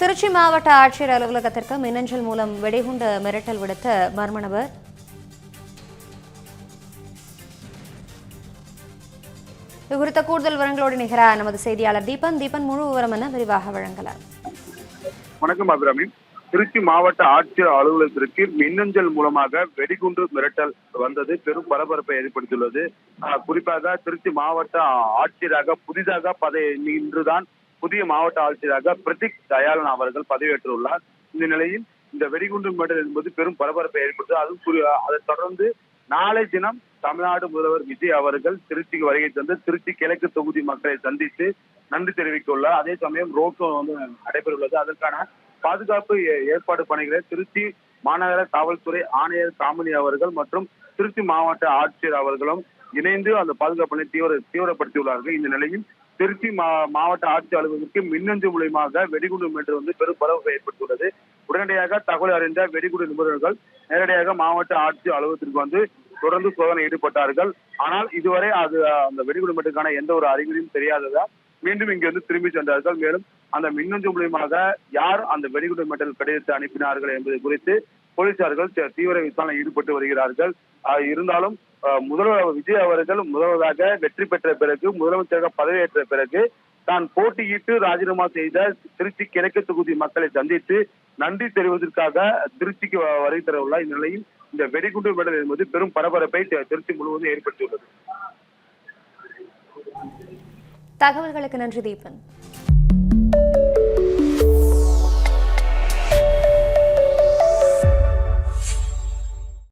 திருச்சி மாவட்ட ஆட்சியர் அலுவலகத்திற்கு மின்னஞ்சல் மூலம் வெடிகுண்டு மிரட்டல் விடுத்த மர்ம நபர். இது குறித்த கூடுதல் விவரங்களோடு நிகராக நமது செய்தியாளர் தீபன் முழு விவரம் என விரிவாக வழங்கலாம். வணக்கம் அபிராமி. திருச்சி மாவட்ட ஆட்சியர் அலுவலகத்திற்கு மின்னஞ்சல் மூலமாக வெடிகுண்டு மிரட்டல் வந்தது பெரும் பரபரப்பை ஏற்படுத்தியுள்ளது. குறிப்பாக திருச்சி மாவட்ட ஆட்சியராக புதிதாக இன்றுதான் புதிய மாவட்ட ஆட்சியராக பிரதீக் தயாளன் அவர்கள் பதவியேற்றுள்ளார். இந்த நிலையில் இந்த வெடிகுண்டு மிரட்டல் என்பது பெரும் பரபரப்பை ஏற்படுத்தது. அதைத் தொடர்ந்து நாளை தினம் தமிழ்நாடு முதல்வர் விஜய் அவர்கள் திருச்சிக்கு வருகை தந்து திருச்சி கிழக்கு தொகுதி மக்களை சந்தித்து நன்றி தெரிவிக்க உள்ளார். அதே சமயம் ரோட் ஷோ நடைபெற உள்ளது. அதற்கான பாதுகாப்பு ஏற்பாடு பணிகளை திருச்சி மாநகர காவல்துறை ஆணையர் காமினி அவர்கள் மற்றும் திருச்சி மாவட்ட ஆட்சியர் அவர்களும் இணைந்து அந்த பாதுகாப்பு பணியை தீவிரப்படுத்தியுள்ளார்கள். இந்த நிலையில் திருச்சி மாவட்ட ஆட்சியர் அலுவலகத்திற்கு மின்னஞ்சல் மூலமாக வெடிகுண்டு மிரட்டல் பெரும் பரபரப்பை ஏற்படுத்தியுள்ளது. உடனடியாக தகவல் அறிந்த வெடிகுண்டு நிபுணர்கள் நேரடியாக மாவட்ட ஆட்சியர் அலுவலகத்திற்கு தொடர்ந்து சோதனை ஈடுபட்டார்கள். ஆனால் இதுவரை அந்த வெடிகுண்டு மிரட்டலுக்கான எந்த ஒரு அறிகுறியும் தெரியாததால் மீண்டும் இங்கிருந்து திரும்பி சென்றார்கள். மேலும் அந்த மின்னஞ்சல் மூலமாக யார் அந்த வெடிகுண்டு மிரட்டல் கடிதத்தை அனுப்பினார்கள் என்பது குறித்து போலீசார்கள் தீவிர விசாரணை ஈடுபட்டு வருகிறார்கள். இருந்தாலும் முதல்வர் விஜய் அவர்கள் முதல்வராக வெற்றி பெற்ற பிறகு முதலமைச்சராக பதவியேற்ற பிறகு தான் போட்டியிட்டு ராஜினாமா செய்த திருச்சி கிழக்கு தொகுதி மக்களை சந்தித்து நன்றி தெரிவதற்காக திருச்சிக்கு வருகை தர உள்ளார். இந்த நிலையில் இந்த வெடிகுண்டு மிரட்டல் என்பது பெரும் பரபரப்பை திருச்சி முழுவதும் ஏற்படுத்தியுள்ளது. தகவல்களுக்கு நன்றி தீபன்.